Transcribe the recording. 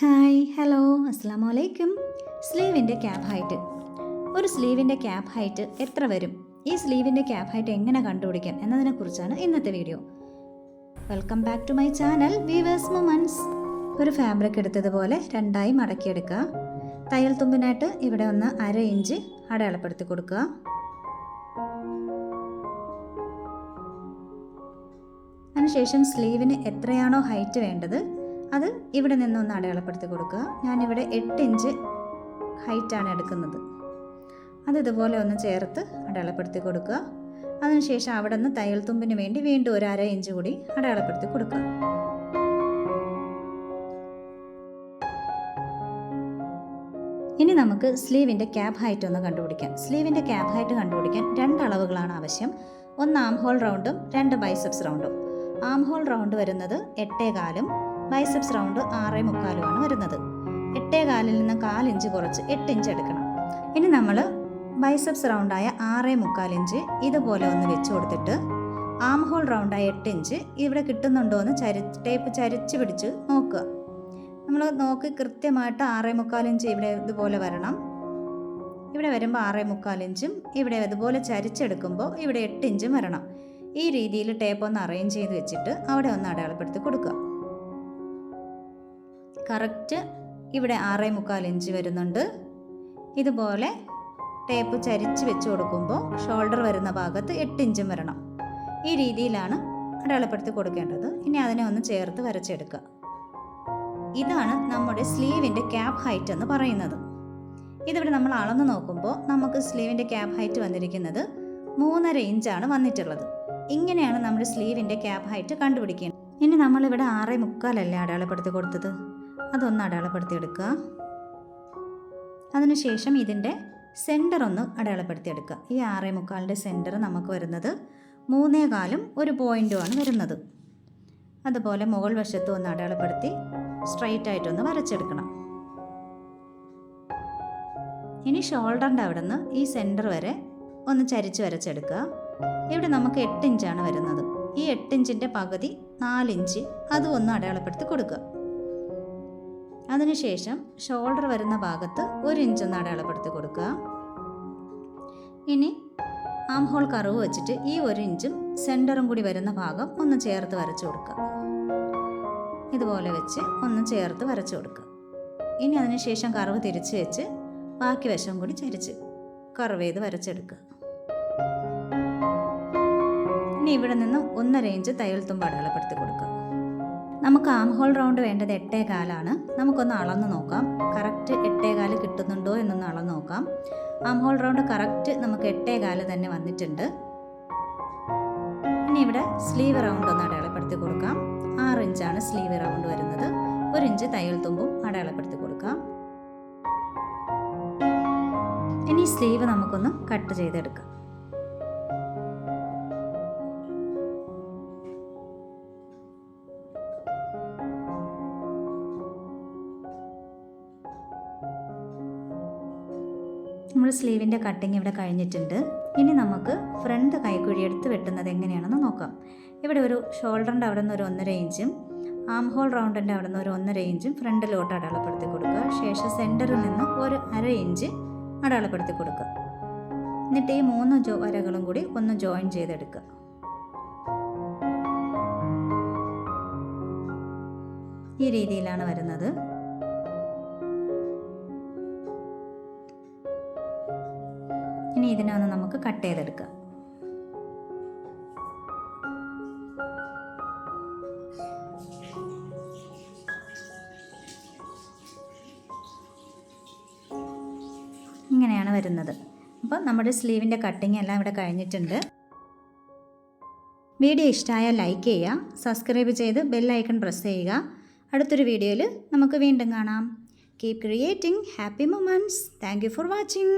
Hi hello അസ്സാം വലൈക്കും. സ്ലീവിൻ്റെ ക്യാപ്പ് ഹൈറ്റ്. ഒരു സ്ലീവിൻ്റെ ക്യാപ്പ് ഹൈറ്റ് എത്ര വരും, ഈ സ്ലീവിൻ്റെ ക്യാപ്പ് ഹൈറ്റ് എങ്ങനെ കണ്ടുപിടിക്കാം എന്നതിനെക്കുറിച്ചാണ് ഇന്നത്തെ video. Welcome back to my channel viewers moments. ഒരു ഫാബ്രിക് എടുത്തതുപോലെ രണ്ടായി മടക്കിയെടുക്കുക. തയ്യൽ തുമ്പിനായിട്ട് ഇവിടെ ഒന്ന് 1/2 ഇഞ്ച് അടയാളപ്പെടുത്തി കൊടുക്കുക. അതിനുശേഷം സ്ലീവിന് എത്രയാണോ ഹൈറ്റ് വേണ്ടത് അത് ഇവിടെ നിന്നൊന്ന് അടയാളപ്പെടുത്തി കൊടുക്കുക. ഞാനിവിടെ 8 ഇഞ്ച് ഹൈറ്റാണ് എടുക്കുന്നത്. അത് ഇതുപോലെ ഒന്ന് ചേർത്ത് അടയാളപ്പെടുത്തി കൊടുക്കുക. അതിനുശേഷം അവിടെ നിന്ന് തയ്യൽ തുമ്പിന് വേണ്ടി വീണ്ടും ഒരു 1/2 ഇഞ്ച് കൂടി അടയാളപ്പെടുത്തി കൊടുക്കുക. ഇനി നമുക്ക് സ്ലീവിൻ്റെ ക്യാപ്പ് ഹൈറ്റ് ഒന്ന് കണ്ടുപിടിക്കാം. സ്ലീവിൻ്റെ ക്യാപ്പ് ഹൈറ്റ് കണ്ടുപിടിക്കാൻ 2 അളവുകളാണ് ആവശ്യം. ഒന്ന് ആം ഹോൾ റൗണ്ടും 2 ബൈസെപ്സ് റൗണ്ടും. ആം ഹോൾ റൗണ്ട് വരുന്നത് 8.25, ബൈസെപ്സ് റൗണ്ട് 6.25 വരുന്നത്. 8.25 നിന്ന് 1/4 ഇഞ്ച് കുറച്ച് 8 ഇഞ്ച് എടുക്കണം. ഇനി നമ്മൾ ബൈസെപ്സ് റൗണ്ടായ 6.25 ഇഞ്ച് ഇതുപോലെ ഒന്ന് വെച്ച് കൊടുത്തിട്ട് ആം ഹോൾ റൗണ്ടായ 8 ഇഞ്ച് ഇവിടെ കിട്ടുന്നുണ്ടോ എന്ന് ടേപ്പ് ചരിച്ച് പിടിച്ച് നോക്കുക. നമ്മൾ നോക്കി കൃത്യമായിട്ട് 6.25 ഇഞ്ച് ഇവിടെ ഇതുപോലെ വരണം. ഇവിടെ വരുമ്പോൾ 6.25 ഇഞ്ചും ഇവിടെ ഇതുപോലെ ചരിച്ചെടുക്കുമ്പോൾ ഇവിടെ 8 ഇഞ്ചും വരണം. ഈ രീതിയിൽ ടേപ്പ് ഒന്ന് അറേഞ്ച് ചെയ്ത് വെച്ചിട്ട് അവിടെ ഒന്ന് അടയാളപ്പെടുത്തി കൊടുക്കുക. കറക്റ്റ് ഇവിടെ 6.25 ഇഞ്ച് വരുന്നുണ്ട്. ഇതുപോലെ ടേപ്പ് ചരിച്ച് വെച്ച് കൊടുക്കുമ്പോൾ ഷോൾഡർ വരുന്ന ഭാഗത്ത് 8 ഇഞ്ചും വരണം. ഈ രീതിയിലാണ് അടയാളപ്പെടുത്തി കൊടുക്കേണ്ടത്. ഇനി അതിനെ ഒന്ന് ചേർത്ത് വരച്ചെടുക്കുക. ഇതാണ് നമ്മുടെ സ്ലീവിൻ്റെ ക്യാപ്പ് ഹൈറ്റ് എന്ന് പറയുന്നത്. ഇതിവിടെ നമ്മൾ അളന്ന് നോക്കുമ്പോൾ നമുക്ക് സ്ലീവിൻ്റെ ക്യാപ്പ് ഹൈറ്റ് വന്നിരിക്കുന്നത് 3.5 ഇഞ്ചാണ് വന്നിട്ടുള്ളത്. ഇങ്ങനെയാണ് നമ്മുടെ സ്ലീവിൻ്റെ ക്യാപ്പ് ഹൈറ്റ് കണ്ടുപിടിക്കുന്നത്. ഇനി നമ്മളിവിടെ 6.25 അടയാളപ്പെടുത്തി കൊടുത്തത്, അതൊന്ന് അടയാളപ്പെടുത്തി എടുക്കുക. അതിനുശേഷം ഇതിൻ്റെ സെൻറ്റർ ഒന്ന് അടയാളപ്പെടുത്തി എടുക്കുക. ഈ 6.25 സെൻറ്റർ നമുക്ക് വരുന്നത് 3.25 ഒരു പോയിൻറ്റുമാണ് വരുന്നത്. അതുപോലെ മുകൾ വശത്തും ഒന്ന് അടയാളപ്പെടുത്തി സ്ട്രൈറ്റ് ആയിട്ടൊന്ന് വരച്ചെടുക്കണം. ഇനി ഷോൾഡറിൻ്റെ അവിടെ നിന്ന് ഈ സെൻറ്റർ വരെ ഒന്ന് ചരിച്ച് വരച്ചെടുക്കുക. ഇവിടെ നമുക്ക് 8 ഇഞ്ചാണ് വരുന്നത്. ഈ 8 ഇഞ്ചിൻ്റെ പകുതി 4 ഇഞ്ച് അതും ഒന്ന് അടയാളപ്പെടുത്തി കൊടുക്കുക. അതിനുശേഷം ഷോൾഡർ വരുന്ന ഭാഗത്ത് 1 ഇഞ്ച് ഒന്ന് അടയാളപ്പെടുത്തി കൊടുക്കുക. ഇനി ആം ഹോൾ കർവ് വെച്ചിട്ട് ഈ 1 ഇഞ്ചും സെൻറ്ററും കൂടി വരുന്ന ഭാഗം ഒന്ന് ചേർത്ത് വരച്ചു കൊടുക്കുക. ഇതുപോലെ വെച്ച് ഒന്ന് ചേർത്ത് വരച്ചു കൊടുക്കുക. ഇനി അതിനുശേഷം കർവ് തിരിച്ച് വെച്ച് ബാക്കി വശം കൂടി ചരിച്ച് കർവ് ചെയ്ത് വരച്ചെടുക്കുക. ഇനി ഇവിടെ നിന്ന് 1.5 ഇഞ്ച് തയ്യൽ തുമ്പ് അടയാളപ്പെടുത്തി കൊടുക്കുക. നമുക്ക് ആം ഹോൾ റൗണ്ട് വേണ്ടത് 8.25 നമുക്കൊന്ന് അളന്ന് നോക്കാം. കറക്റ്റ് 8.25 കിട്ടുന്നുണ്ടോ എന്നൊന്ന് അളന്ന് നോക്കാം. ആം ഹോൾ റൗണ്ട് കറക്റ്റ് നമുക്ക് 8.25 തന്നെ വന്നിട്ടുണ്ട്. ഇനി ഇവിടെ സ്ലീവ് റൗണ്ട് ഒന്ന് അടയാളപ്പെടുത്തി കൊടുക്കാം. 6 ഇഞ്ചാണ് സ്ലീവ് റൗണ്ട് വരുന്നത്. 1 ഇഞ്ച് തയ്യൽ തുമ്പും അടയാളപ്പെടുത്തി കൊടുക്കാം. ഇനി സ്ലീവ് നമുക്കൊന്ന് കട്ട് ചെയ്തെടുക്കാം. നമ്മൾ സ്ലീവിൻ്റെ കട്ടിങ് ഇവിടെ കഴിഞ്ഞിട്ടുണ്ട്. ഇനി നമുക്ക് ഫ്രണ്ട് കൈക്കുഴി എടുത്ത് വെട്ടുന്നത് എങ്ങനെയാണെന്ന് നോക്കാം. ഇവിടെ ഒരു ഷോൾഡറിൻ്റെ അവിടെ നിന്ന് ഒരു 1.5 ഇഞ്ചും ആം ഹോൾ റൗണ്ടിൻ്റെ അവിടെ നിന്ന് ഒരു 1.5 ഇഞ്ചും ഫ്രണ്ടിലോട്ട് അടയാളപ്പെടുത്തി കൊടുക്കുക. ശേഷം സെൻറ്ററിൽ നിന്ന് ഒരു 1/2 ഇഞ്ച് അടയാളപ്പെടുത്തി കൊടുക്കുക. എന്നിട്ട് ഈ 3 വരകളും കൂടി ഒന്ന് ജോയിൻ ചെയ്തെടുക്കുക. ഈ രീതിയിലാണ് വരുന്നത്. ഇനി ഇതിനെ ഒന്ന് നമുക്ക് കട്ട് ചെയ്തെടുക്കാം. ഇങ്ങനെയാണ് വരുന്നത്. അപ്പോൾ നമ്മുടെ സ്ലീവിൻ്റെ കട്ടിങ് എല്ലാം ഇവിടെ കഴിഞ്ഞിട്ടുണ്ട്. വീഡിയോ ഇഷ്ടമായാൽ ലൈക്ക് ചെയ്യുക, സബ്സ്ക്രൈബ് ചെയ്ത് ബെൽ ഐക്കൺ പ്രസ് ചെയ്യുക. അടുത്തൊരു വീഡിയോയിൽ നമുക്ക് വീണ്ടും കാണാം. Keep creating happy moments. Thank you for watching.